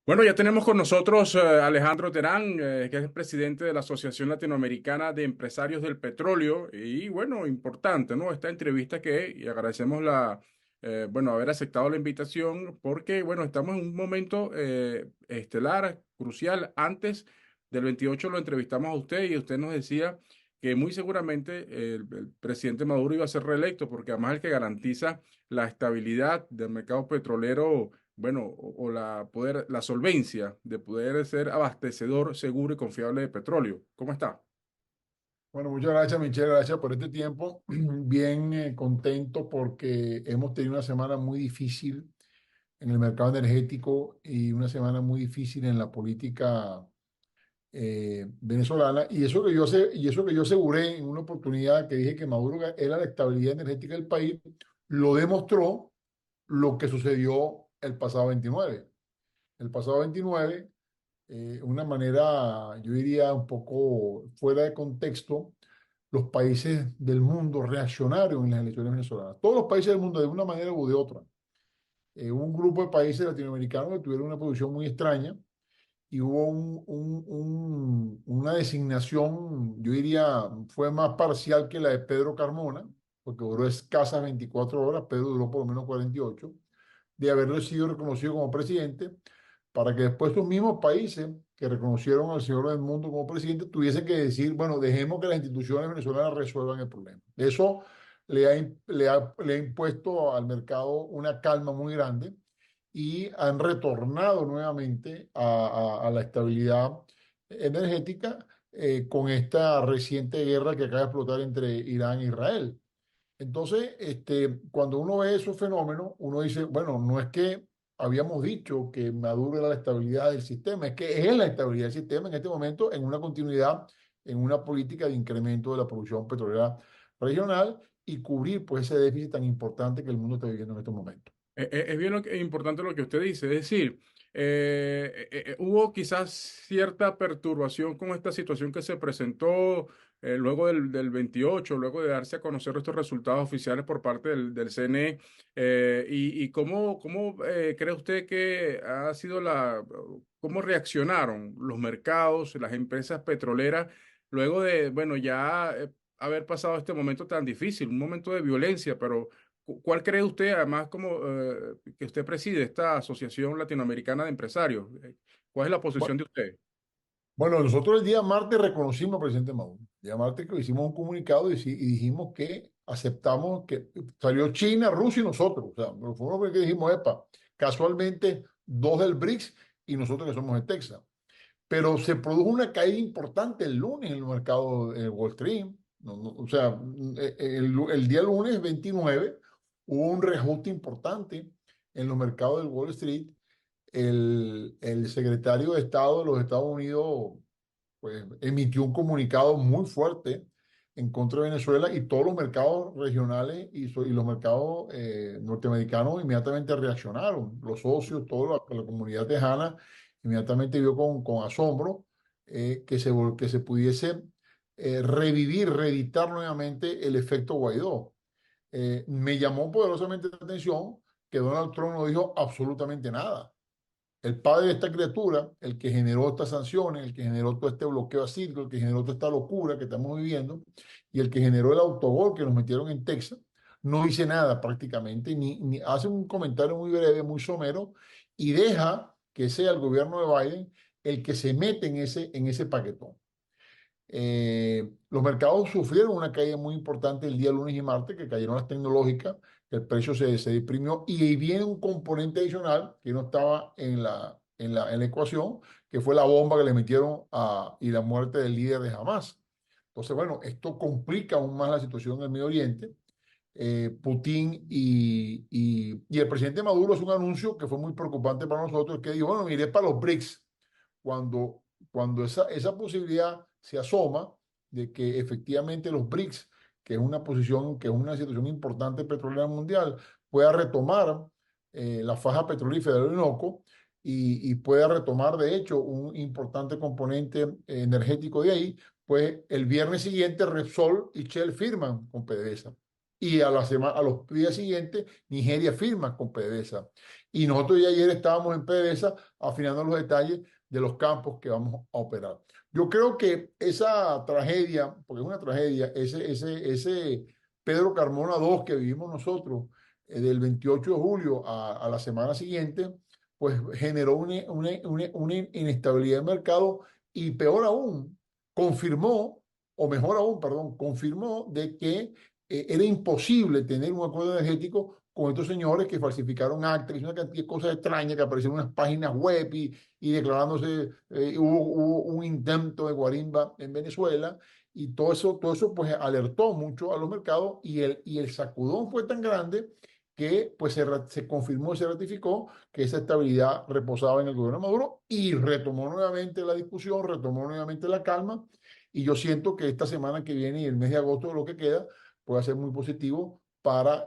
Bueno, ya tenemos con nosotros a Alejandro Terán, que es el presidente de la Asociación Latinoamericana de Empresarios del Petróleo. Y bueno, importante, ¿no? Esta entrevista y agradecemos bueno, haber aceptado la invitación porque, bueno, estamos en un momento estelar, crucial. Antes del 28 lo entrevistamos a usted y usted nos decía que muy seguramente el presidente Maduro iba a ser reelecto porque además es el que garantiza la estabilidad del mercado petrolero, bueno, la solvencia de poder ser abastecedor seguro y confiable de petróleo. ¿Cómo está? Bueno, muchas gracias, Michelle. Gracias por este tiempo. Bien contento porque hemos tenido una semana muy difícil en el mercado energético y una semana muy difícil en la política venezolana. Y eso que yo aseguré en una oportunidad que dije que Maduro era la estabilidad energética del país, lo demostró lo que sucedió el pasado 29. El pasado 29, una manera, yo diría, un poco fuera de contexto, los países del mundo reaccionaron en las elecciones venezolanas. Todos los países del mundo, de una manera u de otra. Hubo un grupo de países latinoamericanos que tuvieron una posición muy extraña y hubo una designación, yo diría, fue más parcial que la de Pedro Carmona, porque duró escasas 24 horas, Pedro duró por lo menos 48, de haberle sido reconocido como presidente, para que después los mismos países que reconocieron al señor del mundo como presidente tuviesen que decir, bueno, dejemos que las instituciones venezolanas resuelvan el problema. Eso le ha impuesto al mercado una calma muy grande y han retornado nuevamente a la estabilidad energética con esta reciente guerra que acaba de explotar entre Irán e Israel. Entonces, cuando uno ve esos fenómenos, uno dice, bueno, no es que habíamos dicho que Maduro era la estabilidad del sistema, es que es la estabilidad del sistema en este momento en una continuidad, en una política de incremento de la producción petrolera regional y cubrir pues ese déficit tan importante que el mundo está viviendo en estos momentos. Es bien importante lo que usted dice, es decir, hubo quizás cierta perturbación con esta situación que se presentó luego del 28, luego de darse a conocer estos resultados oficiales por parte del CNE. Y cómo cree usted que ha sido cómo reaccionaron los mercados, las empresas petroleras, luego de, bueno, ya haber pasado este momento tan difícil, un momento de violencia, pero ¿cuál cree usted, además, como que usted preside esta Asociación Latinoamericana de Empresarios? ¿Cuál es la posición Bueno, de usted? bueno, nosotros el día martes reconocimos al presidente Maduro. El día martes que hicimos un comunicado y dijimos que aceptamos que salió China, Rusia y nosotros. O sea, fue uno que dijimos, epa, casualmente dos del BRICS y nosotros que somos de Texas. Pero se produjo una caída importante el lunes en el mercado de Wall Street. O sea, el día lunes 29 hubo un reajuste importante en los mercados del Wall Street. El secretario de Estado de los Estados Unidos pues, emitió un comunicado muy fuerte en contra de Venezuela y todos los mercados regionales y los mercados norteamericanos inmediatamente reaccionaron. Los socios, toda la comunidad tejana inmediatamente vio con asombro que se pudiese revivir, reeditar nuevamente el efecto Guaidó. Me llamó poderosamente la atención que Donald Trump no dijo absolutamente nada. El padre de esta criatura, el que generó estas sanciones, el que generó todo este bloqueo a Citgo, el que generó toda esta locura que estamos viviendo y el que generó el autogol que nos metieron en Texas, no dice nada prácticamente, ni hace un comentario muy breve, muy somero y deja que sea el gobierno de Biden el que se mete en ese paquetón. Los mercados sufrieron una caída muy importante el día lunes y martes, que cayeron las tecnológicas, el precio se deprimió y ahí viene un componente adicional que no estaba en la ecuación, que fue la bomba que le metieron y la muerte del líder de Hamas. Entonces, bueno, esto complica aún más la situación en el Medio Oriente. Putin y el presidente Maduro es un anuncio que fue muy preocupante para nosotros, que dijo, bueno, miré para los BRICS cuando, cuando esa posibilidad se asoma de que efectivamente los BRICS, que es una posición, que es una situación importante petrolera mundial, pueda retomar la faja petrolífera del Orinoco y pueda retomar, de hecho, un importante componente energético de ahí, pues el viernes siguiente Repsol y Shell firman con PDVSA. y a los días siguientes Nigeria firma con PDVSA. Y nosotros ya ayer estábamos en PDVSA afinando los detalles de los campos que vamos a operar. Yo creo que esa tragedia, porque es una tragedia, ese Pedro Carmona 2 que vivimos nosotros del 28 de julio a la semana siguiente, pues generó una inestabilidad de mercado y peor aún, confirmó, o mejor aún, perdón, confirmó de que era imposible tener un acuerdo energético con estos señores que falsificaron actas, una cantidad de cosas extrañas que aparecieron en unas páginas web y declarándose, hubo un intento de guarimba en Venezuela y todo eso pues alertó mucho a los mercados y el sacudón fue tan grande que pues se confirmó y se ratificó que esa estabilidad reposaba en el gobierno de Maduro y retomó nuevamente la discusión, retomó nuevamente la calma y yo siento que esta semana que viene y el mes de agosto, lo que queda, puede ser muy positivo para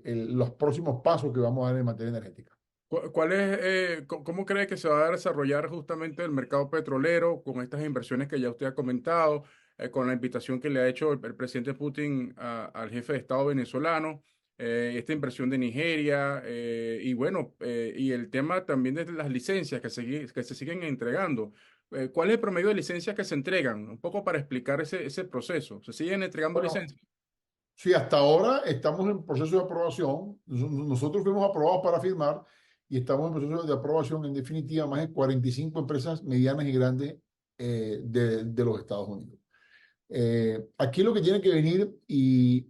los próximos pasos que vamos a dar en materia energética. ¿Cuál es, cómo cree que se va a desarrollar justamente el mercado petrolero con estas inversiones que ya usted ha comentado, con la invitación que le ha hecho el presidente Putin al jefe de Estado venezolano, esta inversión de Nigeria, y bueno, y el tema también de las licencias que se siguen entregando? ¿Cuál es el promedio de licencias que se entregan? Un poco para explicar ese proceso. ¿Se siguen entregando Bueno, licencias? sí, hasta ahora estamos en proceso de aprobación. Nosotros fuimos aprobados para firmar y estamos en proceso de aprobación, en definitiva, más de 45 empresas medianas y grandes de los Estados Unidos. Aquí lo que tiene que venir y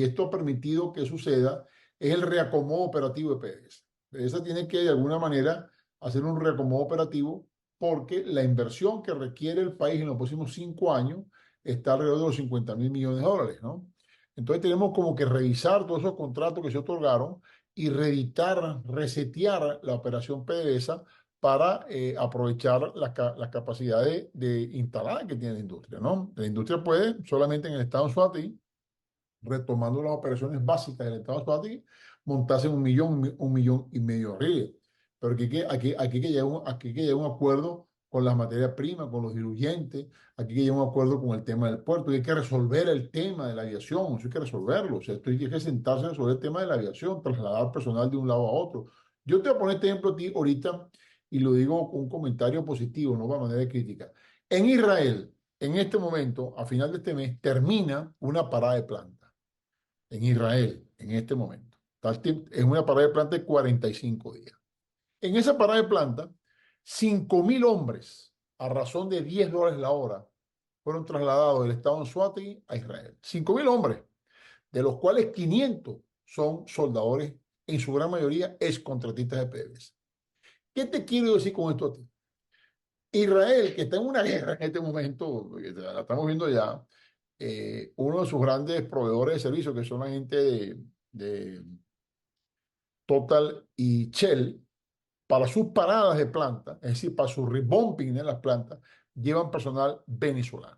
esto ha permitido que suceda es el reacomodo operativo de PDVSA. PDVSA tiene que de alguna manera hacer un reacomodo operativo porque la inversión que requiere el país en los próximos 5 años está alrededor de los 50.000 millones de dólares, ¿no? Entonces tenemos como que revisar todos esos contratos que se otorgaron y reeditar, resetear la operación PDVSA para aprovechar las capacidades instaladas que tiene la industria, ¿no? La industria puede solamente en el estado de Suátegui, retomando las operaciones básicas del estado de Suátegui, montarse en 1,5 millones de barriles. Pero aquí hay que llegar a un acuerdo con las materias primas, con los diluyentes, aquí hay que llegar a un acuerdo con el tema del puerto, y hay que resolver el tema de la aviación, eso hay que resolverlo, o sea, esto hay que sentarse a resolver el tema de la aviación, trasladar personal de un lado a otro. Yo te voy a poner este ejemplo a ti ahorita y lo digo con un comentario positivo, no de manera de crítica. En Israel, en este momento, a final de este mes, termina una parada de planta. En Israel, en este momento. Es una parada de planta de 45 días. En esa parada de planta, 5.000 hombres, a razón de $10 la hora, fueron trasladados del estado de Anzoátegui a Israel. 5.000 hombres, de los cuales 500 son soldadores, en su gran mayoría excontratistas de PDVSA. ¿Qué te quiero decir con esto a ti? Israel, que está en una guerra en este momento, la estamos viendo ya, uno de sus grandes proveedores de servicios, que son la gente de Total y Shell, para sus paradas de planta, es decir, para su rebumping en las plantas, llevan personal venezolano.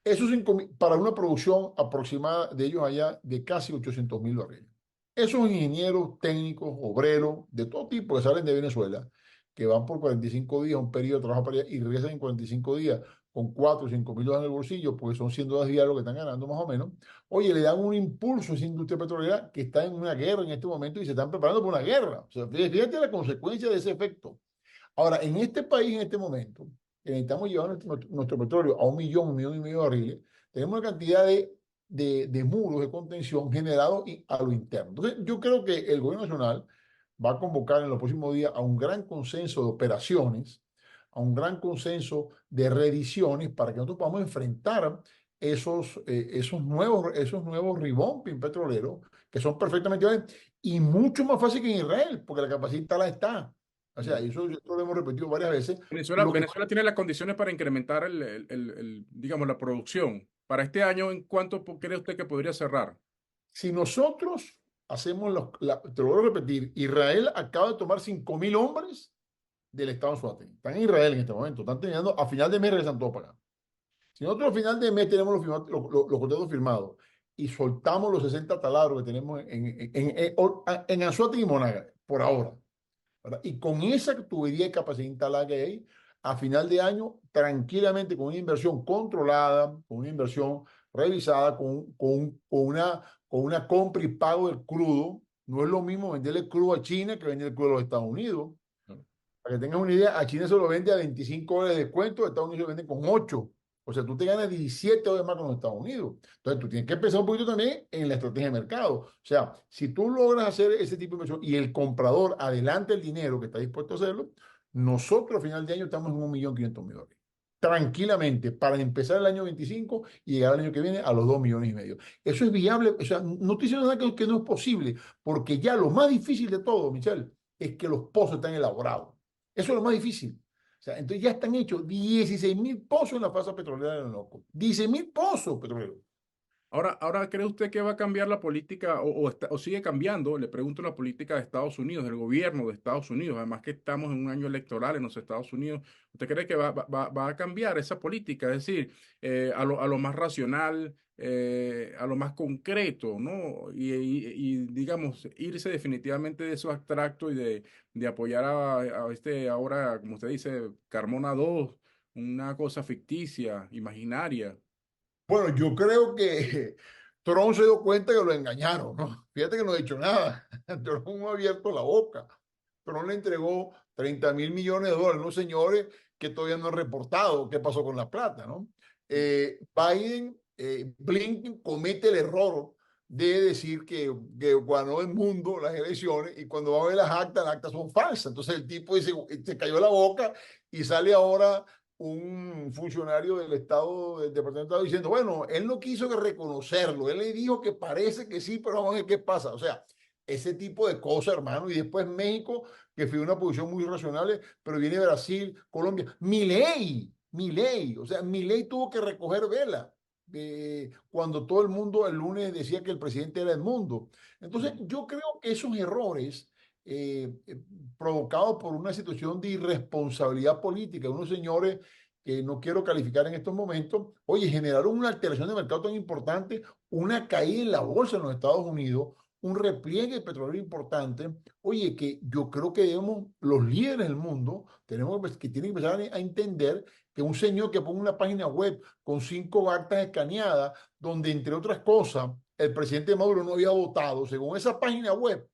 Eso es para una producción aproximada de ellos allá de casi 800.000 barriles. Esos ingenieros, técnicos, obreros, de todo tipo que salen de Venezuela, que van por 45 días, un periodo de trabajo para allá, y regresan en 45 días con 4 o 5 mil dólares en el bolsillo, porque son $100 diarios que están ganando más o menos. Oye, le dan un impulso a esa industria petrolera que está en una guerra en este momento y se están preparando para una guerra. O sea, fíjate la consecuencia de ese efecto. Ahora, en este país, en este momento, que necesitamos llevar nuestro petróleo a 1,5 millones de barriles, tenemos una cantidad de muros de contención generados a lo interno. Entonces, yo creo que el gobierno nacional va a convocar en los próximos días a un gran consenso de operaciones, a un gran consenso de reediciones para que nosotros podamos enfrentar esos nuevos rebumping petroleros que son perfectamente viables y mucho más fácil que en Israel, porque la capacidad instalada está. O sea, eso lo hemos repetido varias veces. Lo que, Venezuela tiene las condiciones para incrementar digamos, la producción. Para este año, ¿en cuánto cree usted que podría cerrar? si nosotros hacemos, te lo voy a repetir, Israel acaba de tomar 5.000 hombres del Estado de Suátegui. Están en Israel en este momento, están teniendo, a final de mes regresan todos para acá. Si nosotros a final de mes tenemos los contratos firmados y soltamos los 60 taladros que tenemos en Anzoátegui y Monaga, por ahora, ¿verdad? Y con esa tubería de capacidad instalada que hay, a final de año, tranquilamente, con una inversión controlada, con una inversión revisada con una compra y pago del crudo. No es lo mismo venderle crudo a China que vender el crudo a los Estados Unidos. Para que tengas una idea, a China se lo vende a $25 de descuento, a Estados Unidos se lo vende con 8. O sea, tú te ganas 17 veces más con los Estados Unidos. Entonces, tú tienes que pensar un poquito también en la estrategia de mercado. O sea, si tú logras hacer ese tipo de inversión y el comprador adelanta el dinero que está dispuesto a hacerlo, nosotros a final de año estamos en 1.500.000 dólares. Tranquilamente, para empezar el año 25 y llegar al año que viene a los 2,5 millones. Eso es viable. O sea, no estoy diciendo nada que no es posible, porque ya lo más difícil de todo, Michelle, es que los pozos están elaborados. Eso es lo más difícil. O sea, entonces ya están hechos 16.000 pozos en la fase petrolera de Orinoco. 16.000 pozos petroleros. Ahora, ¿cree usted que va a cambiar la política o sigue cambiando? Le pregunto la política de Estados Unidos, del gobierno de Estados Unidos, además que estamos en un año electoral en los Estados Unidos. ¿Usted cree que va a cambiar esa política? Es decir, a lo más racional, a lo más concreto, ¿no? Digamos, irse definitivamente de eso abstracto de apoyar a este, ahora, como usted dice, Carmona 2, una cosa ficticia, imaginaria. Bueno, yo creo que Trump se dio cuenta que lo engañaron, ¿no? Fíjate que no ha dicho nada. Trump no ha abierto la boca. Trump le entregó 30.000 millones de dólares a unos señores que todavía no han reportado qué pasó con la plata, ¿no? Blinken comete el error de decir que ganó el mundo las elecciones y cuando va a ver las actas son falsas. Entonces el tipo dice, se cayó la boca y sale ahora un funcionario del Estado, del Departamento de Estado, diciendo, bueno, él no quiso que reconocerlo, él le dijo que parece que sí, pero vamos a ver qué pasa. O sea, ese tipo de cosas, hermano. Y después México, que fue una posición muy razonable, pero viene Brasil, Colombia. Milei, o sea, Milei tuvo que recoger vela. Cuando todo el mundo el lunes decía que el presidente era el mundo. Entonces, yo creo que esos errores eh, eh, provocados por una situación de irresponsabilidad política, unos señores que no quiero calificar en estos momentos, oye, generaron una alteración de mercado tan importante, una caída en la bolsa en los Estados Unidos, un repliegue petrolero importante, oye, que yo creo que debemos, los líderes del mundo, tenemos que tienen que empezar a entender que un señor que ponga una página web con 5 actas escaneadas, donde entre otras cosas, el presidente Maduro no había votado, según esa página web,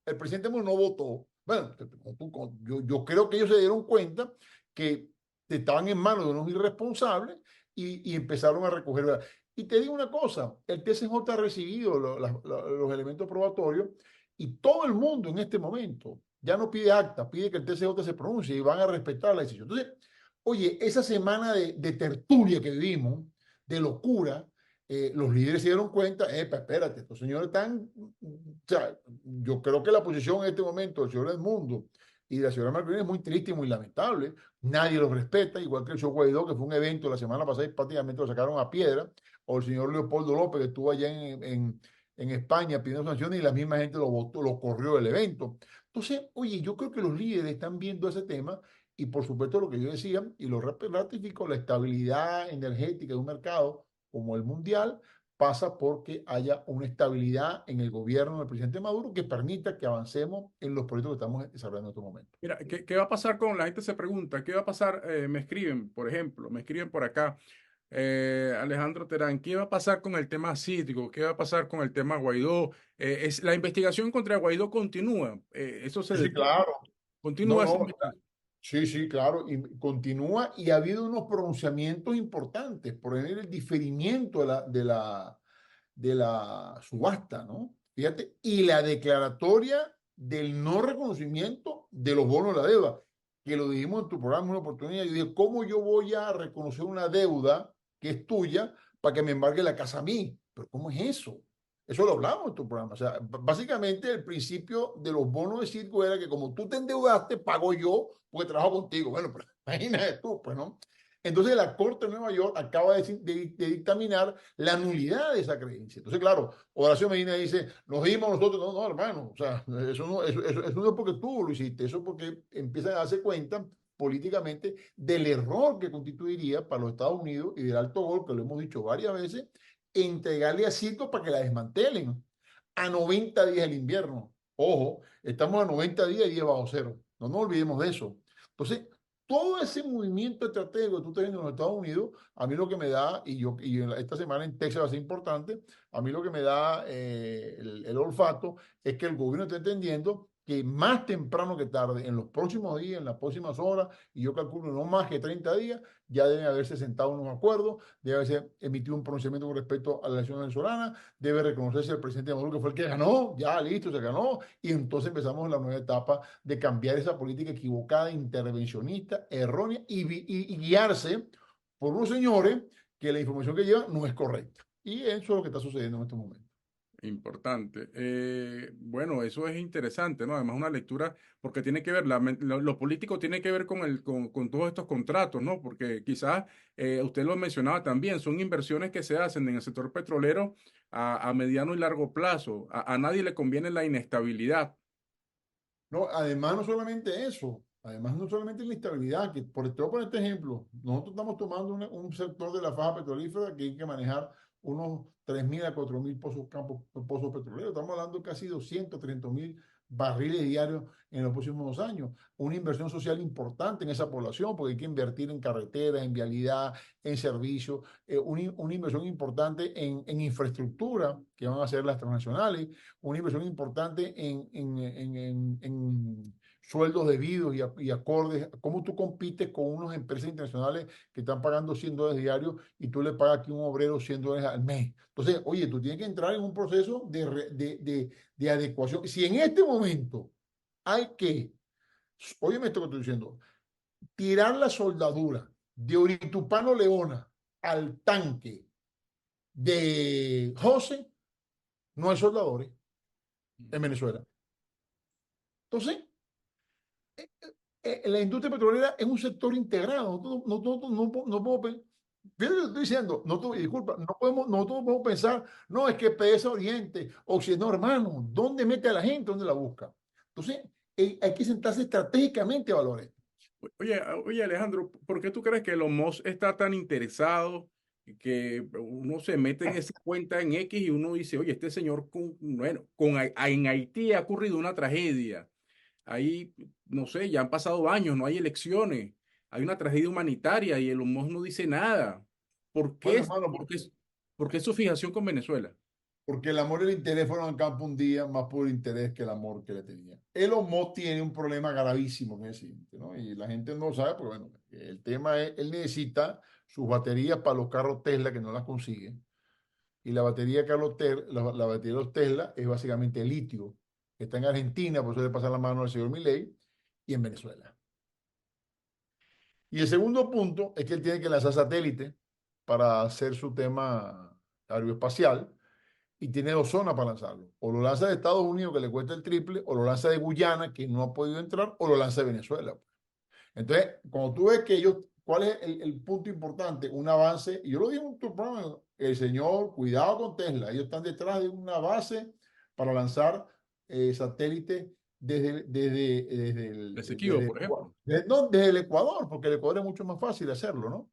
el presidente Maduro no votó. Bueno, yo creo que ellos se dieron cuenta que estaban en manos de unos irresponsables y empezaron a recoger. Y te digo una cosa, el TCJ ha recibido los elementos probatorios y todo el mundo en este momento ya no pide acta, pide que el TCJ se pronuncie y van a respetar la decisión. Entonces, oye, esa semana de tertulia que vivimos, de locura, los líderes se dieron cuenta, espérate, estos señores están, o sea, yo creo que la posición en este momento del señor Edmundo y de la señora Margarita es muy triste y muy lamentable. Nadie los respeta, igual que el show Guaidó, que fue un evento la semana pasada y prácticamente lo sacaron a piedra, o el señor Leopoldo López, que estuvo allá en España pidiendo sanciones y la misma gente lo votó, lo corrió del evento. Entonces, oye, yo creo que los líderes están viendo ese tema y por supuesto lo que yo decía, y lo ratifico, la estabilidad energética de un mercado como el mundial pasa porque haya una estabilidad en el gobierno del presidente Maduro que permita que avancemos en los proyectos que estamos desarrollando en estos momentos. Mira, ¿qué va a pasar con la gente? Se pregunta, ¿qué va a pasar? Me escriben, por ejemplo, me escriben por acá, Alejandro Terán, ¿qué va a pasar con el tema cítrico? ¿Qué va a pasar con el tema Guaidó? La investigación contra Guaidó continúa, eso se Sí, sí, detiene, claro. No, continúa esa no, investigación. sí, sí, claro. Y continúa y ha habido unos pronunciamientos importantes por el diferimiento de la subasta, ¿no? Fíjate, y la declaratoria del no reconocimiento de los bonos de la deuda, que lo dijimos en tu programa en una oportunidad. Yo dije, ¿cómo yo voy a reconocer una deuda que es tuya para que me embargue la casa a mí? Pero ¿cómo es eso? Eso lo hablamos en tu programa. O sea, básicamente el principio de los bonos de circo era que como tú te endeudaste, pago yo porque trabajo contigo. Bueno, pero imagínate tú, pues, ¿no? Entonces la Corte de Nueva York acaba de dictaminar la nulidad de esa creencia. Entonces, claro, Horacio Medina dice, nos dimos nosotros, no, no, hermano, o sea, eso no es porque tú lo hiciste, eso es porque empiezan a darse cuenta políticamente del error que constituiría para los Estados Unidos y del alto gol, que lo hemos dicho varias veces, entregarle a Citgo para que la desmantelen a 90 días del invierno. Ojo, estamos a 90 días y 10 bajo cero. No nos olvidemos de eso. Entonces, todo ese movimiento estratégico que tú estás viendo en los Estados Unidos, a mí lo que me da, esta semana en Texas va a ser importante, a mí lo que me da el olfato es que el gobierno está entendiendo que más temprano que tarde, en los próximos días, en las próximas horas, y yo calculo no más que 30 días, ya deben haberse sentado unos acuerdos, debe haberse emitido un pronunciamiento con respecto a la elección venezolana, debe reconocerse el presidente Maduro que fue el que ganó, ya listo, se ganó, y entonces empezamos la nueva etapa de cambiar esa política equivocada, intervencionista, errónea, y guiarse por unos señores que la información que llevan no es correcta. Y eso es lo que está sucediendo en estos momentos. Importante. Bueno, eso es interesante, ¿no? Además, una lectura, porque tiene que ver, lo político tiene que ver con todos estos contratos, ¿no? Porque quizás, usted lo mencionaba también, son inversiones que se hacen en el sector petrolero a mediano y largo plazo. A nadie le conviene la inestabilidad. No, además, no solamente eso, además, no solamente la instabilidad, te voy a poner este ejemplo. Nosotros estamos tomando un sector de la faja petrolífera que hay que manejar unos 3.000 a 4.000 pozos petroleros. Estamos hablando de casi 230.000 barriles diarios en los próximos 2 años. Una inversión social importante en esa población, porque hay que invertir en carreteras, en vialidad, en servicios, una inversión importante en infraestructura que van a ser las transnacionales, una inversión importante en sueldos debidos y acordes. ¿Cómo tú compites con unas empresas internacionales que están pagando $100 diarios y tú le pagas aquí a un obrero $100 al mes? Entonces, oye, tú tienes que entrar en un proceso de adecuación. Si en este momento hay que, óyeme esto que estoy diciendo, tirar la soldadura de Oritupano Leona al tanque de José, no hay soldadores en Venezuela. Entonces, la industria petrolera es un sector integrado. No podemos, estoy diciendo, disculpa, nosotros no podemos pensar, no, es que PDVSA Oriente, Occidente, no, hermano, ¿dónde mete a la gente? ¿Dónde la busca? Entonces, hay que sentarse estratégicamente a valorar esto. Oye, Alejandro, ¿por qué tú crees que Elon Musk está tan interesado que uno se mete en esa cuenta en X y uno dice, oye, este señor, bueno, en Haití ha ocurrido una tragedia? Ahí, no sé, ya han pasado años, no hay elecciones, hay una tragedia humanitaria y Elon Musk no dice nada. ¿Por qué, Bueno, hermano, por qué su fijación con Venezuela? porque el amor y el interés fueron al campo un día más por interés que el amor que le tenía. Elon Musk tiene un problema gravísimo en ese siguiente, ¿no? Y la gente no lo sabe, porque bueno, el tema es, él necesita sus baterías para los carros Tesla que no las consigue. Y la batería, la batería de los Tesla es básicamente litio, que está en Argentina, por eso le pasa la mano al señor Milei, y en Venezuela. Y el segundo punto es que él tiene que lanzar satélite para hacer su tema aeroespacial y tiene 2 zonas para lanzarlo. O lo lanza de Estados Unidos, que le cuesta el triple, o lo lanza de Guyana, que no ha podido entrar, o lo lanza de Venezuela. Entonces, cuando tú ves que ellos, ¿cuál es el punto importante? Un avance, y yo lo digo en tu programa, el señor, cuidado con Tesla, ellos están detrás de una base para lanzar satélites Esequibo, por ejemplo. no, desde el Ecuador, porque el Ecuador es mucho más fácil hacerlo, ¿no?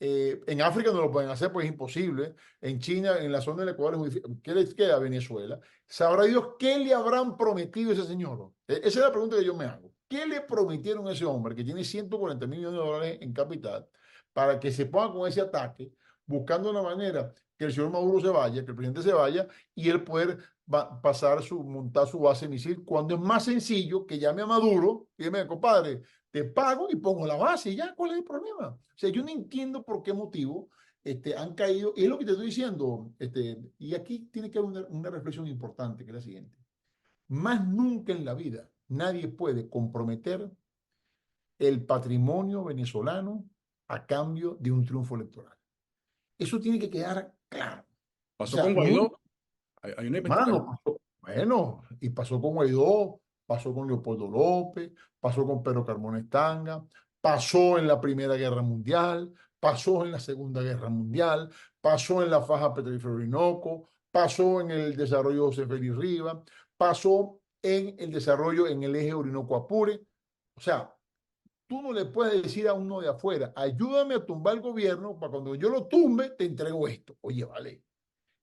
En África no lo pueden hacer, pues es imposible. En China, en la zona del Ecuador es muy difícil. ¿Qué les queda a Venezuela? Sabrá Dios qué le habrán prometido a ese señor. Esa es la pregunta que yo me hago. ¿Qué le prometieron a ese hombre que tiene 140.000 millones de dólares en capital para que se ponga con ese ataque, buscando una manera que el señor Maduro se vaya, que el presidente se vaya y él poder montar su base de misil cuando es más sencillo que llame a Maduro y dime, compadre, te pago y pongo la base y ya, ¿cuál es el problema? O sea, yo no entiendo por qué motivo han caído, y es lo que te estoy diciendo, y aquí tiene que haber una reflexión importante, que es la siguiente. Más nunca en la vida nadie puede comprometer el patrimonio venezolano a cambio de un triunfo electoral. Eso tiene que quedar claro. O Pasó sea, con Guaidó, hay una investigación. hermano, bueno, y pasó con Guaidó, pasó con Leopoldo López, pasó con Pedro Carmona Estanga, pasó en la Primera Guerra Mundial, pasó en la Segunda Guerra Mundial, pasó en la faja petrolífera Orinoco, pasó en el desarrollo José Félix Rivas, pasó en el desarrollo en el eje Orinoco-Apure. O sea, tú no le puedes decir a uno de afuera, ayúdame a tumbar el gobierno para cuando yo lo tumbe, te entrego esto. Oye, vale.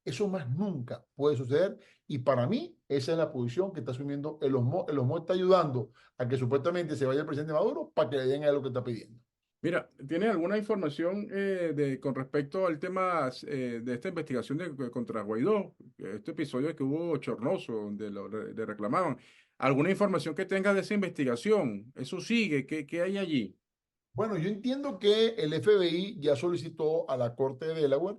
Eso más nunca puede suceder y para mí esa es la posición que está asumiendo el OSMO está ayudando a que supuestamente se vaya el presidente Maduro para que le den a él lo que está pidiendo. Mira, ¿tiene alguna información con respecto al tema de esta investigación contra Guaidó? Este episodio que hubo bochornoso, donde le reclamaban. ¿Alguna información que tengas de esa investigación? ¿Eso sigue? ¿Qué hay allí? Bueno, yo entiendo que el FBI ya solicitó a la Corte de Delaware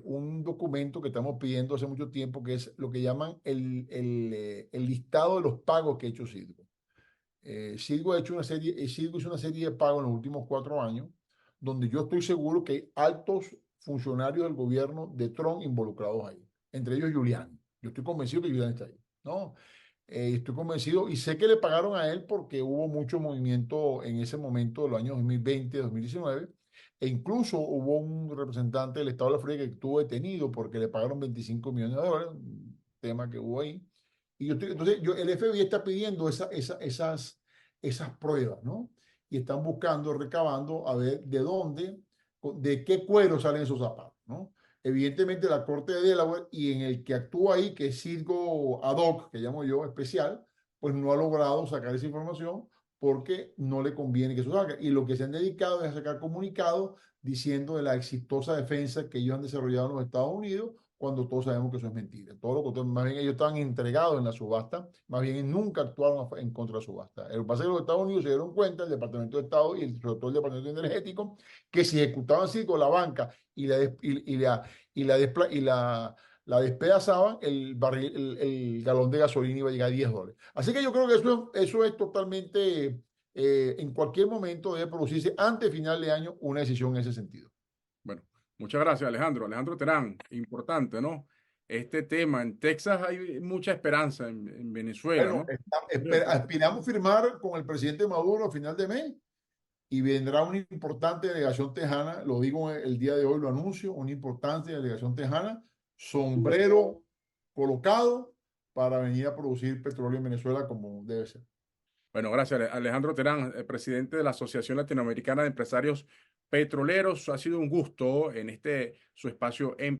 un documento que estamos pidiendo hace mucho tiempo, que es lo que llaman el listado de los pagos que ha hecho Citgo. Citgo ha hecho una serie, Citgo hizo una serie de pagos en los últimos 4 años, donde yo estoy seguro que hay altos funcionarios del gobierno de Trump involucrados ahí, entre ellos Giuliani. Yo estoy convencido que Giuliani está ahí, ¿no? Estoy convencido y sé que le pagaron a él porque hubo mucho movimiento en ese momento de los años 2020, 2019, e incluso hubo un representante del Estado de la Florida que estuvo detenido porque le pagaron 25 millones de dólares, un tema que hubo ahí. Y entonces el FBI está pidiendo esas pruebas, ¿no? Y están buscando, recabando, a ver de dónde, de qué cuero salen esos zapatos, ¿no? Evidentemente la Corte de Delaware y en el que actúa ahí, que es Circo ad hoc, que llamo yo, especial, pues no ha logrado sacar esa información porque no le conviene que eso salga. Y lo que se han dedicado es a sacar comunicados diciendo de la exitosa defensa que ellos han desarrollado en los Estados Unidos, cuando todos sabemos que eso es mentira. Todo lo contrario, más bien ellos estaban entregados en la subasta, más bien nunca actuaron en contra de la subasta. Lo que pasa es que los Estados Unidos se dieron cuenta, el Departamento de Estado y sobre todo el Departamento Energético, que si ejecutaban así con la banca y la despedazaban, el galón de gasolina iba a llegar a $10. Así que yo creo que eso es totalmente, en cualquier momento debe producirse antes de final de año una decisión en ese sentido. Bueno, muchas gracias, Alejandro. Alejandro Terán, importante, ¿no? Este tema, en Texas hay mucha esperanza, en Venezuela, Bueno, ¿no? aspiramos firmar con el presidente Maduro a final de mes y vendrá una importante delegación tejana, lo digo el día de hoy, lo anuncio, una importante delegación tejana, sombrero colocado para venir a producir petróleo en Venezuela como debe ser. Bueno, gracias, Alejandro Terán, presidente de la Asociación Latinoamericana de Empresarios Petroleros. Ha sido un gusto en su espacio en